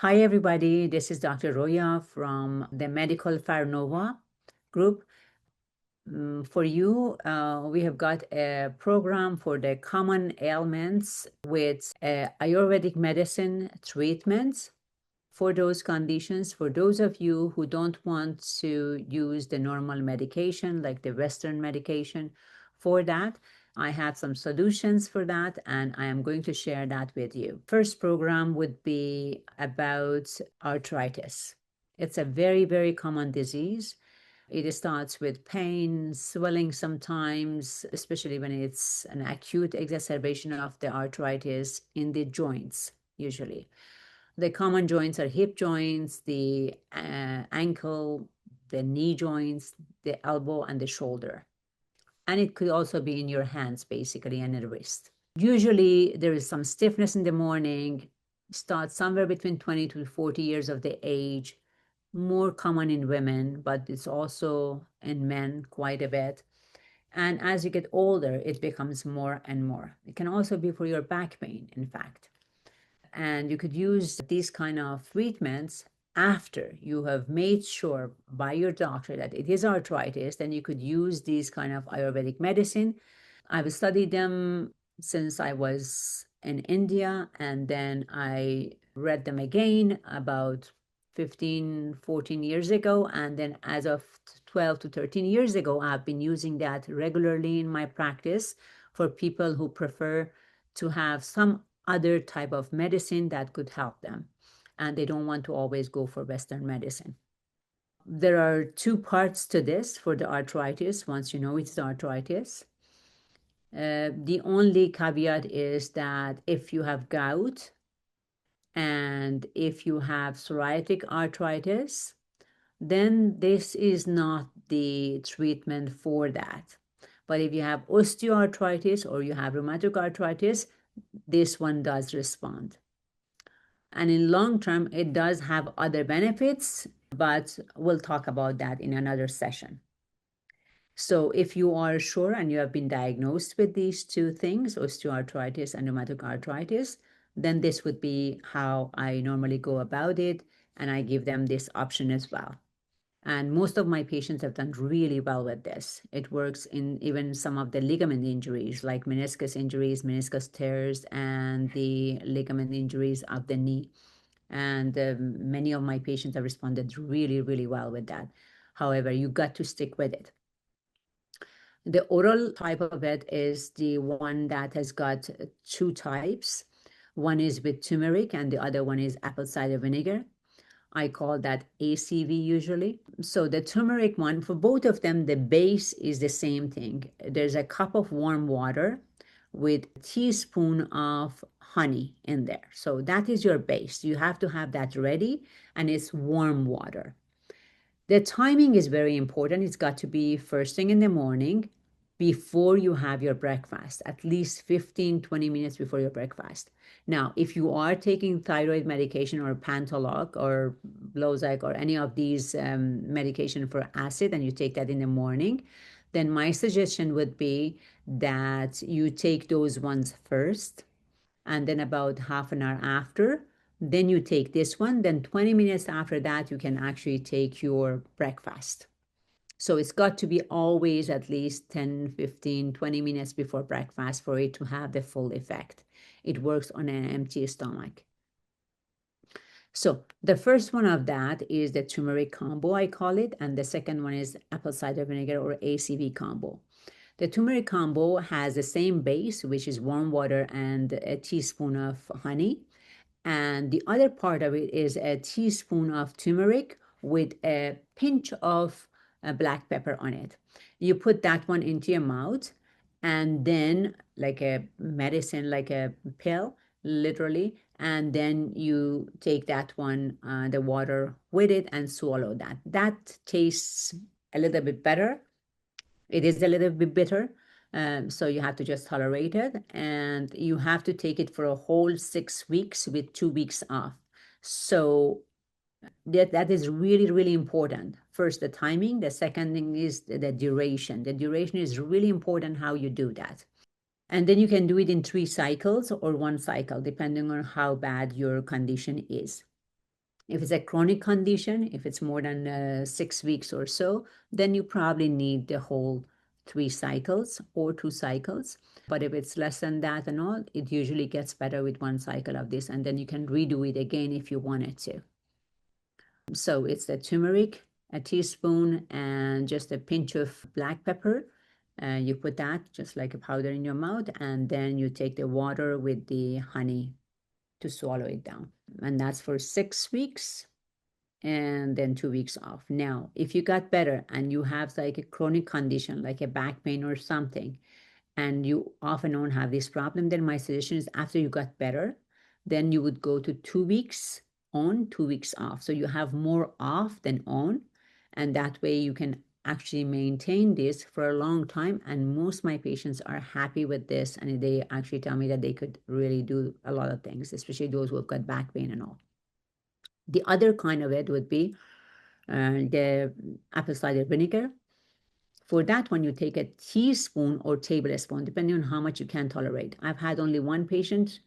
Hi, everybody. This is Dr. Roya from the Medical Farnova group. For you, we have got a program for the common ailments with Ayurvedic medicine treatments for those conditions. For those of you who don't want to use the normal medication, like the Western medication, for that, I have some solutions for that, and I am going to share that with you. First program would be about arthritis. It's a very, very common disease. It starts with pain, swelling sometimes, especially when it's an acute exacerbation of the arthritis in the joints, usually. The common joints are hip joints, the ankle, the knee joints, the elbow, and the shoulder. And it could also be in your hands, basically, and the wrist. Usually, there is some stiffness in the morning, starts somewhere between 20 to 40 years of the age, more common in women, but it's also in men quite a bit. And as you get older, it becomes more and more. It can also be for your back pain, in fact. And you could use these kind of treatments after you have made sure by your doctor that it is arthritis. Then you could use these kind of Ayurvedic medicine. I've studied them since I was in India, and then I read them again about 15, 14 years ago. And then as of 12 to 13 years ago, I've been using that regularly in my practice for people who prefer to have some other type of medicine that could help them. And they don't want to always go for Western medicine. There are two parts to this for the arthritis, once you know it's arthritis. The only caveat is that if you have gout and if you have psoriatic arthritis, then this is not the treatment for that. But if you have osteoarthritis or you have rheumatoid arthritis, this one does respond. And in long term, it does have other benefits, but we'll talk about that in another session. So if you are sure and you have been diagnosed with these two things, osteoarthritis and rheumatoid arthritis, then this would be how I normally go about it. And I give them this option as well. And most of my patients have done really well with this. It works in even some of the ligament injuries, like meniscus injuries, meniscus tears, and the ligament injuries of the knee. And many of my patients have responded really, really well with that. However, you got to stick with it. The oral type of it is the one that has got two types. One is with turmeric, and the other one is apple cider vinegar. I call that ACV usually. So the turmeric one, for both of them, the base is the same thing. There's a cup of warm water with a teaspoon of honey in there. So that is your base. You have to have that ready, and it's warm water. The timing is very important. It's got to be first thing in the morning before you have your breakfast, at least 15, 20 minutes before your breakfast. Now, if you are taking thyroid medication or Pantoloc or Blozac or any of these medication for acid, and you take that in the morning, then my suggestion would be that you take those ones first, and then about half an hour after, then you take this one. Then 20 minutes after that, you can actually take your breakfast. So it's got to be always at least 10, 15, 20 minutes before breakfast for it to have the full effect. It works on an empty stomach. So the first one of that is the turmeric combo, I call it. And the second one is apple cider vinegar or ACV combo. The turmeric combo has the same base, which is warm water and a teaspoon of honey. And the other part of it is a teaspoon of turmeric with a pinch of black pepper on it. You put that one into your mouth, and then like a medicine, like a pill, literally, and then you take that one, the water with it, and swallow that. That tastes a little bit better. It is a little bit bitter, so you have to just tolerate it. And you have to take it for a whole 6 weeks with 2 weeks off. So that is really, really important. First, the timing. The second thing is the duration. The duration is really important how you do that. And then you can do it in 3 cycles or 1 cycle, depending on how bad your condition is. If it's a chronic condition, if it's more than 6 weeks or so, then you probably need the whole 3 cycles or 2 cycles. But if it's less than that and all, it usually gets better with 1 cycle of this, and then you can redo it again if you wanted to. So it's the turmeric, a teaspoon, and just a pinch of black pepper. You put that just like a powder in your mouth, and then you take the water with the honey to swallow it down. And that's for 6 weeks, and then 2 weeks off. Now, if you got better and you have like a chronic condition, like a back pain or something, and you off and on have this problem, then my suggestion is after you got better, then you would go to 2 weeks on, 2 weeks off. So you have more off than on, and that way you can actually maintain this for a long time. And most of my patients are happy with this, and they actually tell me that they could really do a lot of things, especially those who have got back pain and all. The other kind of it would be the apple cider vinegar. For that one, you take a teaspoon or tablespoon, depending on how much you can tolerate. I've had only one patient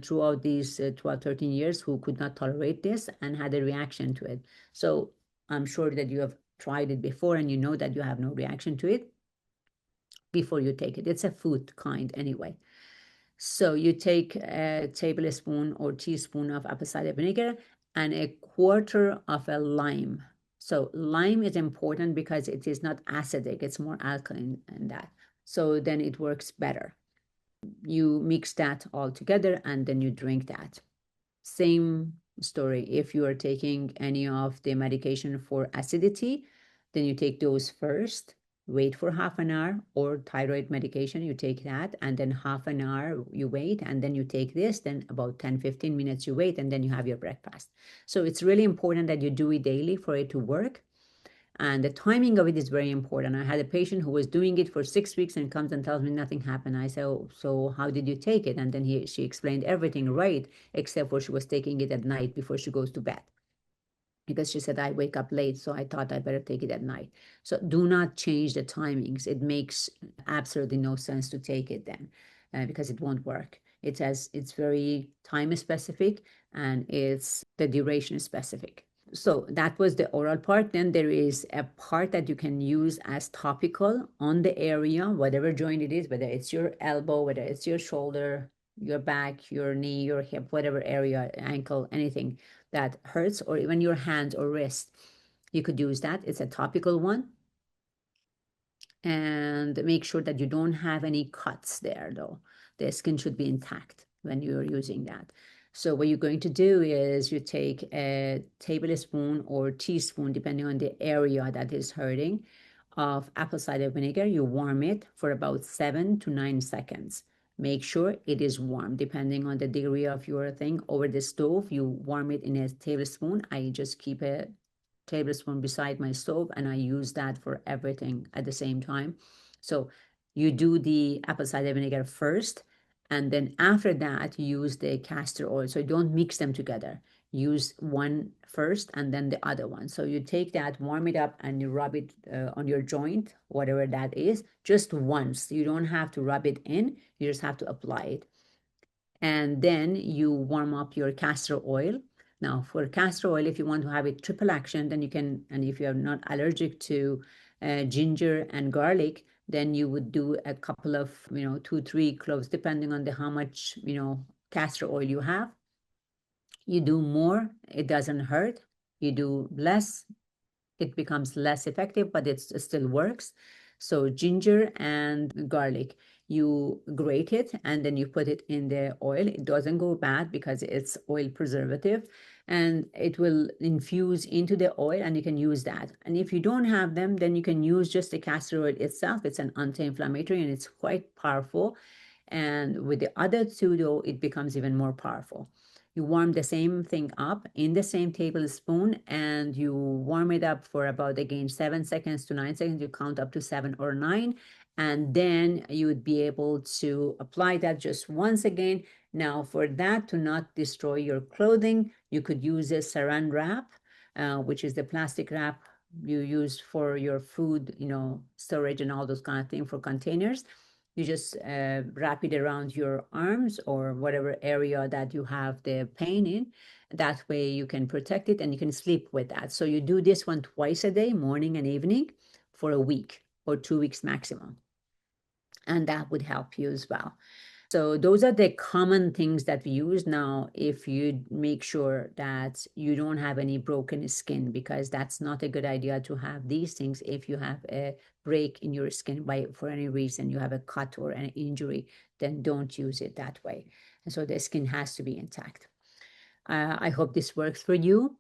throughout these 12, 13 years who could not tolerate this and had a reaction to it. So I'm sure that you have tried it before and you know that you have no reaction to it before you take it. It's a food kind anyway. So you take a tablespoon or teaspoon of apple cider vinegar and a quarter of a lime. So lime is important because it is not acidic, it's more alkaline than that. So then it works better. You mix that all together and then you drink that. Same story. If you are taking any of the medication for acidity, then you take those first, wait for half an hour, or thyroid medication, you take that, and then half an hour you wait, and then you take this, then about 10-15 minutes you wait, and then you have your breakfast. So it's really important that you do it daily for it to work. And the timing of it is very important. I had a patient who was doing it for 6 weeks and comes and tells me nothing happened. I said, oh, so how did you take it? And then she explained everything right, except for she was taking it at night before she goes to bed. Because she said, I wake up late, so I thought I better take it at night. So do not change the timings. It makes absolutely no sense to take it then because it won't work. It's very time specific and it's the duration specific. So that was the oral part. Then there is a part that you can use as topical on the area, whatever joint it is, whether it's your elbow, whether it's your shoulder, your back, your knee, your hip, whatever area, ankle, anything that hurts, or even your hand or wrist. You could use that. It's a topical one. And make sure that you don't have any cuts there, though. The skin should be intact when you're using that. So what you're going to do is you take a tablespoon or teaspoon, depending on the area that is hurting, of apple cider vinegar. You warm it for about 7 to 9 seconds. Make sure it is warm, depending on the degree of your thing. Over the stove, you warm it in a tablespoon. I just keep a tablespoon beside my stove and I use that for everything at the same time. So you do the apple cider vinegar first, and then after that you use the castor oil. So don't mix them together. Use one first and then the other one. So you take that, warm it up, and you rub it on your joint, whatever that is, just once. You don't have to rub it in, you just have to apply it. And then you warm up your castor oil. Now, for castor oil, if you want to have it triple action, then you can, and if you're not allergic to ginger and garlic, then you would do a couple of, 2-3 cloves, depending on how much, castor oil you have. You do more, it doesn't hurt. You do less, it becomes less effective, but it still works. So ginger and garlic, you grate it and then you put it in the oil. It doesn't go bad because it's oil preservative, and it will infuse into the oil and you can use that. And if you don't have them, then you can use just the castor oil itself. It's an anti-inflammatory and it's quite powerful. And with the other two, though, it becomes even more powerful. You warm the same thing up in the same tablespoon and you warm it up for about, again, 7 seconds to 9 seconds. You count up to 7 or 9, and then you would be able to apply that just once again. Now, for that to not destroy your clothing, you could use a saran wrap, which is the plastic wrap you use for your food, storage and all those kind of things for containers. You just wrap it around your arms or whatever area that you have the pain in. That way you can protect it and you can sleep with that. So you do this one twice a day, morning and evening, for a week or 2 weeks maximum. And that would help you as well. So those are the common things that we use now. If you make sure that you don't have any broken skin, because that's not a good idea to have these things. If you have a break in your skin by for any reason, you have a cut or an injury, then don't use it that way. And so the skin has to be intact. I hope this works for you.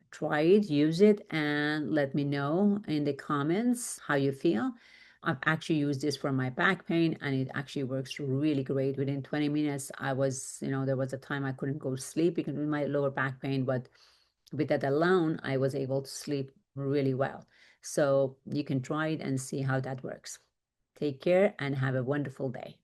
Try it, use it, and let me know in the comments how you feel. I've actually used this for my back pain and it actually works really great. Within 20 minutes, I was, there was a time I couldn't go to sleep because of my lower back pain, but with that alone, I was able to sleep really well. So you can try it and see how that works. Take care and have a wonderful day.